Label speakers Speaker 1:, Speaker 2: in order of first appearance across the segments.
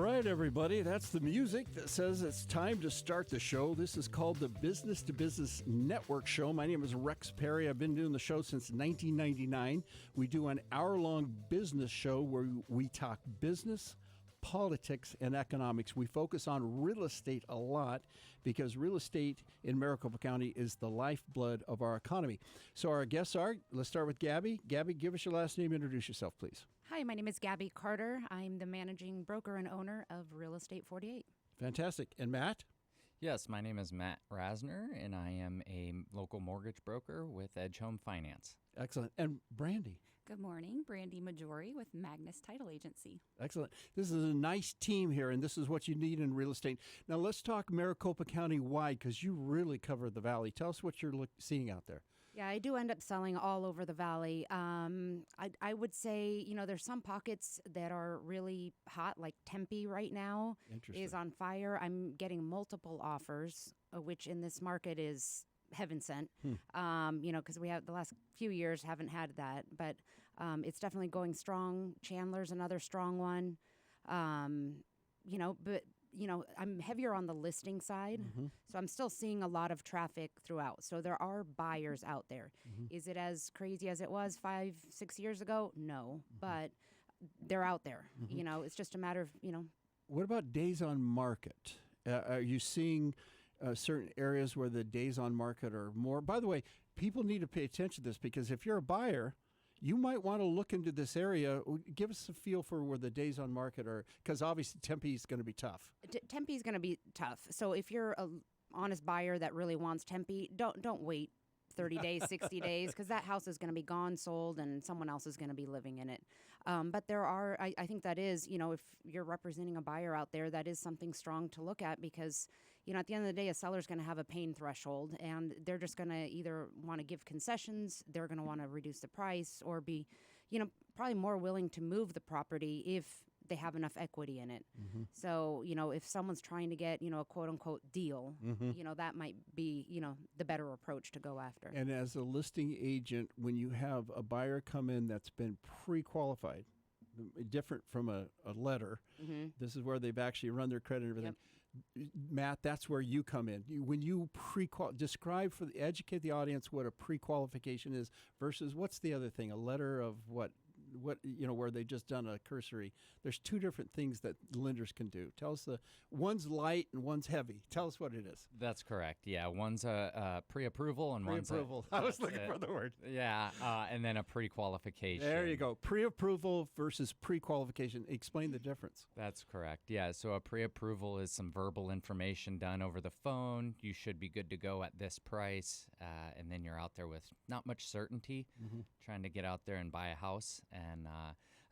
Speaker 1: All right, everybody, that's the music that says it's time to start the show. This is called the Business to Business Network Show. My name is Rex Perry. I've been doing the show since 1999. We do an hour-long business show where we talk business, politics, and economics. We focus on real estate a lot because real estate in Maricopa County is the lifeblood of our economy. So our guests are, let's start with Gaby. Gaby, give us your last name. Introduce yourself, please.
Speaker 2: Hi, my name is Gaby Carder. I'm the managing broker and owner of Real Estate 48.
Speaker 1: Fantastic. And Matt?
Speaker 3: Yes, my name is Matt.rasner, and I am a local mortgage broker with Edge Home Finance.
Speaker 1: Excellent. And Brandi?
Speaker 4: Good morning, Brandi Maggiore with Magnus Title Agency.
Speaker 1: Excellent. This is a nice team here, and this is what you need in real estate. Now, let's talk Maricopa County wide because you really cover the valley. Tell us what you're seeing out there.
Speaker 2: Yeah, I do end up selling all over the valley. I would say, there's some pockets that are really hot, like Tempe right now is on fire. I'm getting multiple offers, which in this market is heaven sent, because we have the last few years haven't had that, but it's definitely going strong. Chandler's another strong one, but I'm heavier on the listing side, so I'm still seeing a lot of traffic throughout. So there are buyers out there. Is it as crazy as it was 5-6 years ago? No, but they're out there. It's just a matter of,
Speaker 1: What about days on market? Are you seeing certain areas where the days on market are more? By the way, people need to pay attention to this because if you're a buyer, you might want to look into this area. Give us a feel for where the days on market are, because obviously Tempe is going to be tough.
Speaker 2: Tempe is going to be tough. So if you're an honest buyer that really wants Tempe, don't wait 30 days, 60 days, because that house is going to be gone, sold, and someone else is going to be living in it. But there are, I think that is, if you're representing a buyer out there, that is something strong to look at because, at the end of the day, a seller's going to have a pain threshold, and they're just going to either want to give concessions, they're going to want to reduce the price, or be, probably more willing to move the property if they have enough equity in it. So, if someone's trying to get, a quote unquote deal, that might be, the better approach to go after.
Speaker 1: And as a listing agent, when you have a buyer come in that's been pre-qualified, different from a letter, this is where they've actually run their credit and everything. Yep. Matt, that's where you come in. When you educate the audience what a pre-qualification is versus what's the other thing, a letter of what where they just done a cursory. There's two different things that lenders can do. Tell us one's light and one's heavy. Tell us what it is.
Speaker 3: That's correct. Yeah, one's a pre-approval and
Speaker 1: pre-approval. I was looking for the word.
Speaker 3: Yeah, and then a pre-qualification.
Speaker 1: There you go. Pre-approval versus pre-qualification. Explain the difference.
Speaker 3: That's correct. Yeah, so a pre-approval is some verbal information done over the phone. You should be good to go at this price, and then you're out there with not much certainty, trying to get out there and buy a house. And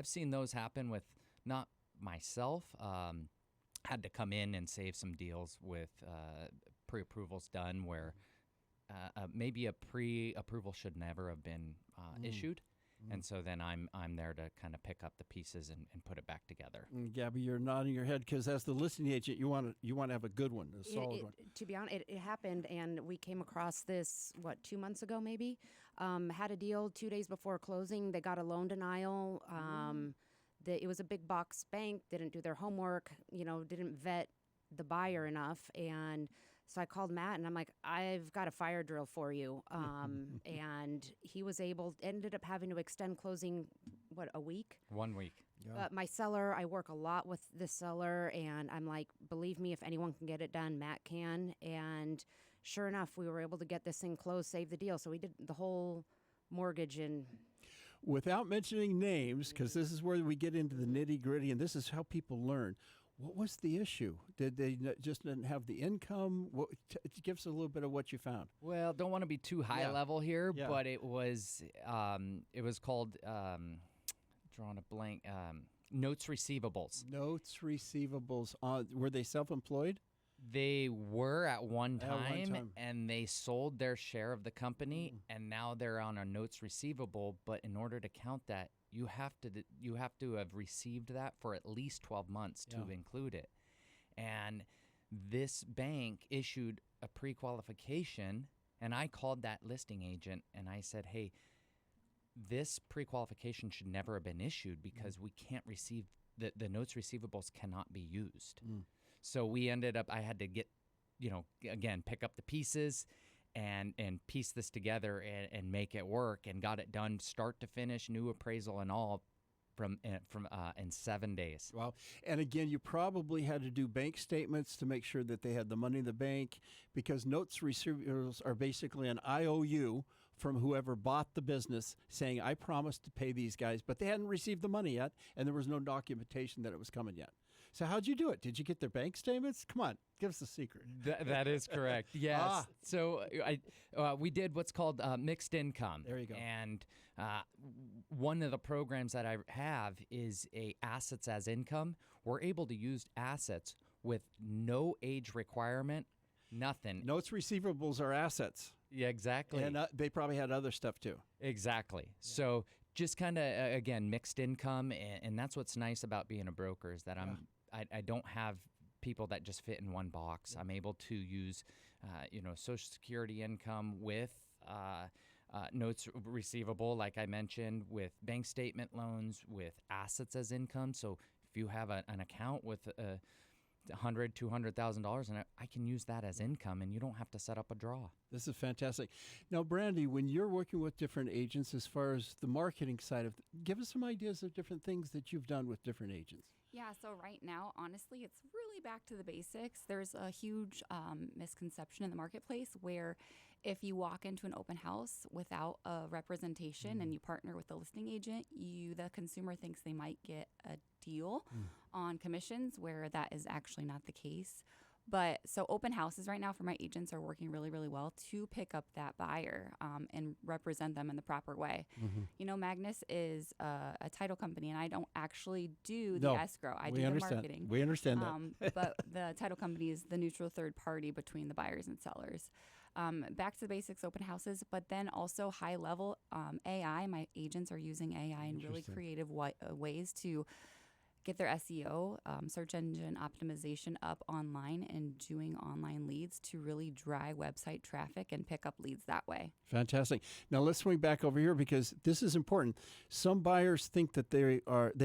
Speaker 3: I've seen those happen with not myself. Had to come in and save some deals with pre-approvals done where maybe a pre-approval should never have been issued. And so then I'm there to kind of pick up the pieces and put it back together.
Speaker 1: Gaby, you're nodding your head because as the listing agent, you want to have a good one, a solid one.
Speaker 2: To be honest, it happened, and we came across this 2 months ago maybe. Had a deal 2 days before closing. They got a loan denial. It was a big box bank. Didn't do their homework. Didn't vet the buyer enough, and so I called Matt and I'm like, I've got a fire drill for you. And he was ended up having to extend closing, a week?
Speaker 3: 1 week.
Speaker 1: Yeah.
Speaker 2: But my seller, I work a lot with the seller, and I'm like, believe me, if anyone can get it done, Matt can. And sure enough, we were able to get this thing closed, save the deal. So we did the whole mortgage and...
Speaker 1: Without mentioning names, because this is where we get into the nitty gritty, and this is how people learn. What was the issue? Did they just didn't have the income? Give us a little bit of what you found.
Speaker 3: Well, don't want to be too high level here, but it was called drawing a blank. Notes receivables. Notes
Speaker 1: receivables. Were they self-employed?
Speaker 3: They were at one time, and they sold their share of the company, and now they're on a notes receivable. But in order to count that, you have to have received that for at least 12 months to include it. And this bank issued a pre-qualification, and I called that listing agent and I said, hey, this pre-qualification should never have been issued because we can't receive the notes receivables cannot be used. So we ended up, I had to get, again, pick up the pieces and piece this together and make it work, and got it done start to finish, new appraisal and all in 7 days.
Speaker 1: Wow. And again, you probably had to do bank statements to make sure that they had the money in the bank, because notes receivables are basically an IOU from whoever bought the business saying, I promised to pay these guys, but they hadn't received the money yet, and there was no documentation that it was coming yet. So how'd you do it? Did you get their bank statements? Come on, give us the secret.
Speaker 3: That is correct. Yes. So we did what's called mixed income.
Speaker 1: There you go.
Speaker 3: And one of the programs that I have is a assets as income. We're able to use assets with no age requirement, nothing.
Speaker 1: Notes receivables are assets.
Speaker 3: Yeah, exactly.
Speaker 1: And they probably had other stuff too.
Speaker 3: Exactly. Yeah. So just kind of, again, mixed income. And that's what's nice about being a broker is that I don't have people that just fit in one box. I'm able to use, Social Security income with notes receivable, like I mentioned, with bank statement loans, with assets as income. So if you have an account with $100,000, $200,000, and I can use that as income, and you don't have to set up a draw.
Speaker 1: This is fantastic. Now, Brandi, when you're working with different agents as far as the marketing side of, give us some ideas of different things that you've done with different agents.
Speaker 4: Yeah, so right now, honestly, it's really back to the basics. There's a huge misconception in the marketplace where if you walk into an open house without a representation and you partner with the listing agent, the consumer thinks they might get a deal on commissions, where that is actually not the case. But so open houses right now for my agents are working really, really well to pick up that buyer and represent them in the proper way. Magnus is a title company, and I don't actually do the escrow. I do the marketing.
Speaker 1: We understand that.
Speaker 4: But the title company is the neutral third party between the buyers and sellers. Back to the basics, open houses, but then also high level AI. My agents are using AI in really creative ways to get their SEO, search engine optimization up online, and doing online leads to really drive website traffic and pick up leads that way.
Speaker 1: Fantastic. Now let's swing back over here, because this is important. Some buyers think that they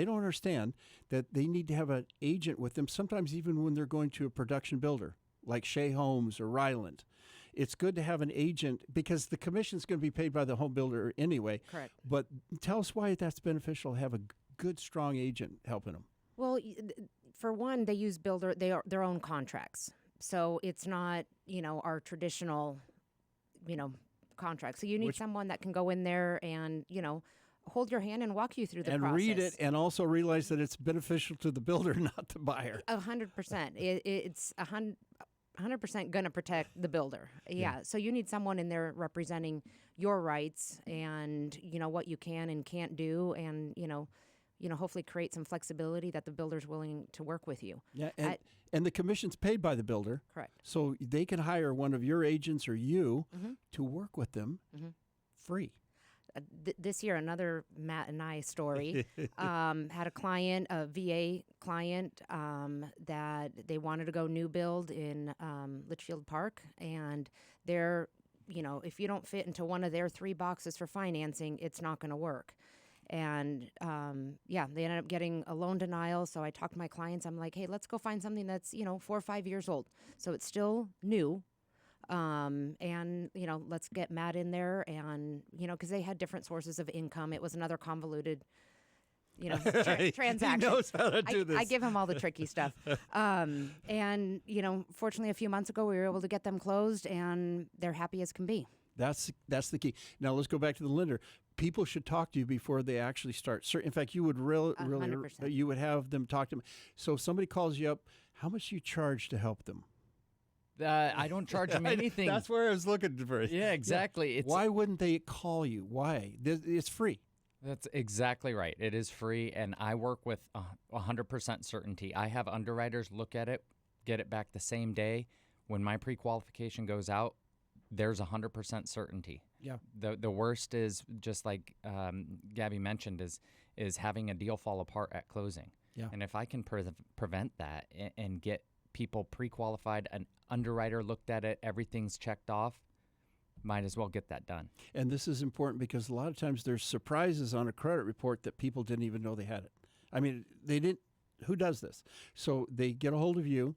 Speaker 1: don't understand that they need to have an agent with them, sometimes even when they're going to a production builder like Shea Homes or Ryland. It's good to have an agent because the commission is going to be paid by the home builder anyway.
Speaker 2: Correct.
Speaker 1: But tell us why that's beneficial to have a good, strong agent helping them.
Speaker 2: Well, for one, they use their own contracts. So it's not, our traditional, contract. So you need someone that can go in there and, hold your hand and walk you through the process.
Speaker 1: And read it, and also realize that it's beneficial to the builder, not the buyer.
Speaker 2: 100%. It's 100% going to protect the builder. Yeah. So you need someone in there representing your rights and, what you can and can't do, and, hopefully create some flexibility that the builder's willing to work with you.
Speaker 1: Yeah, and the commission's paid by the builder.
Speaker 2: Correct.
Speaker 1: So they can hire one of your agents or you to work with them free.
Speaker 2: This year, another Matt and I story, had a client, a VA client, that they wanted to go new build in Litchfield Park, and they're, if you don't fit into one of their 3 boxes for financing, it's not going to work. And they ended up getting a loan denial. So I talked to my clients. I'm like, hey, let's go find something that's 4 or 5 years old. So it's still new. And, let's get Matt in there, and, because they had different sources of income. It was another convoluted, transaction.
Speaker 1: He knows how to do this.
Speaker 2: I give him all the tricky stuff. And, fortunately, a few months ago, we were able to get them closed, and they're happy as can be.
Speaker 1: That's the key. Now let's go back to the lender. People should talk to you before they actually start. In fact, you would really,
Speaker 2: 100%.
Speaker 1: You would have them talk to them. So if somebody calls you up, how much do you charge to help them?
Speaker 3: I don't charge them anything.
Speaker 1: That's where I was looking for.
Speaker 3: Yeah, exactly.
Speaker 1: Yeah. Why wouldn't they call you? Why? It's free.
Speaker 3: That's exactly right. It is free, and I work with 100% certainty. I have underwriters look at it, get it back the same day. When my pre-qualification goes out, there's 100% certainty.
Speaker 1: Yeah.
Speaker 3: The worst is, just like Gabby mentioned, is having a deal fall apart at closing.
Speaker 1: Yeah.
Speaker 3: And if I can prevent that and get people pre-qualified, an underwriter looked at it, everything's checked off, might as well get that done.
Speaker 1: And this is important because a lot of times there's surprises on a credit report that people didn't even know they had it. I mean, they didn't. Who does this? So they get a hold of you.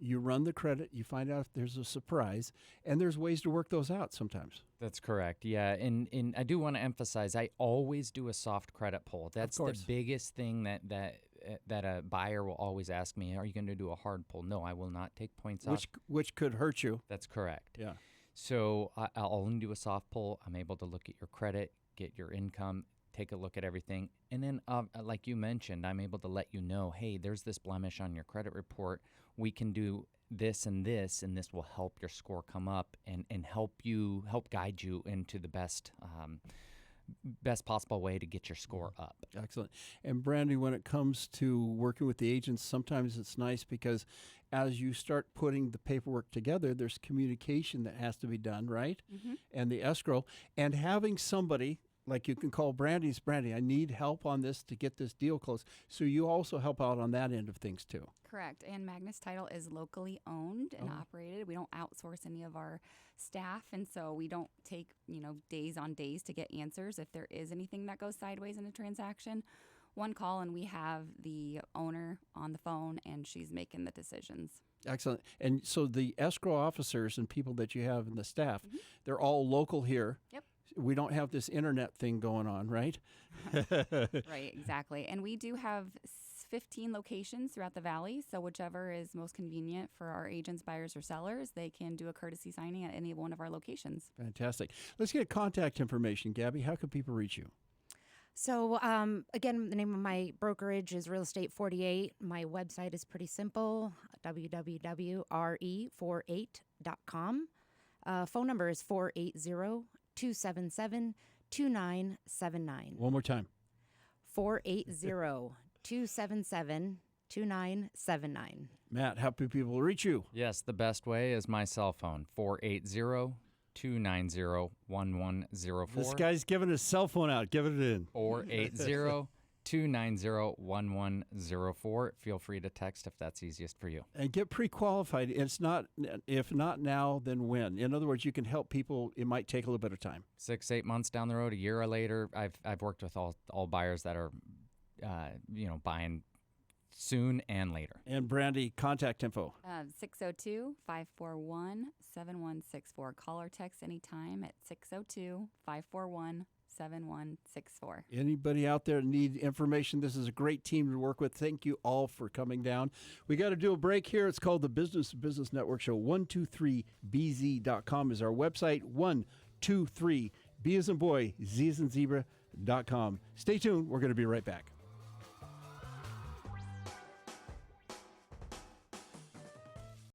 Speaker 1: You run the credit. You find out if there's a surprise, and there's ways to work those out sometimes.
Speaker 3: That's correct. Yeah, and I do want to emphasize, I always do a soft credit pull. That's the biggest thing that a buyer will always ask me. Are you going to do a hard pull? No, I will not take points off.
Speaker 1: Which could hurt you.
Speaker 3: That's correct.
Speaker 1: Yeah.
Speaker 3: So I'll only do a soft pull. I'm able to look at your credit, get your income, take a look at everything. And then, like you mentioned, I'm able to let you know, hey, there's this blemish on your credit report. We can do this, and this will help your score come up and help guide you into the best possible way to get your score up.
Speaker 1: Excellent. And Brandi, when it comes to working with the agents, sometimes it's nice because as you start putting the paperwork together, there's communication that has to be done, right? Mm-hmm. And the escrow, and having somebody like you can call Brandi, I need help on this to get this deal closed. So you also help out on that end of things too.
Speaker 4: Correct. And Magnus Title is locally owned and operated. We don't outsource any of our staff. And so we don't take, days on days to get answers. If there is anything that goes sideways in a transaction, one call and we have the owner on the phone and she's making the decisions.
Speaker 1: Excellent. And so the escrow officers and people that you have in the staff, mm-hmm. they're all local here.
Speaker 4: Yep.
Speaker 1: We don't have this internet thing going on, right?
Speaker 4: Right, exactly. And we do have 15 locations throughout the valley, so whichever is most convenient for our agents, buyers, or sellers, they can do a courtesy signing at any one of our locations.
Speaker 1: Fantastic. Let's get contact information. Gabby, how can people reach you?
Speaker 2: So, again, the name of my brokerage is Real Estate 48. My website is pretty simple, www.re48.com. Phone number is 480-277-2979.
Speaker 1: One more time.
Speaker 2: 480-277-2979.
Speaker 1: Matt, how do people reach you?
Speaker 3: Yes, the best way is my cell phone, 480-290-1104.
Speaker 1: This guy's giving his cell phone out. Give it in.
Speaker 3: 480-290-1104. Feel free to text if that's easiest for you.
Speaker 1: And get pre-qualified. It's not, if not now, then when? In other words, you can help people. It might take a little bit of time.
Speaker 3: 6-8 months down the road, a year or later. I've worked with all buyers that are, buying soon and later.
Speaker 1: And Brandi, contact info.
Speaker 4: 602-541-7164. Call or text anytime at 602-541-7164.
Speaker 1: Anybody out there need information? This is a great team to work with. Thank you all for coming down. We got to do a break here. It's called the Business Network Show. 123bz.com is our website. 123B as in boy, Z as in zebra.com. Stay tuned. We're going to be right back.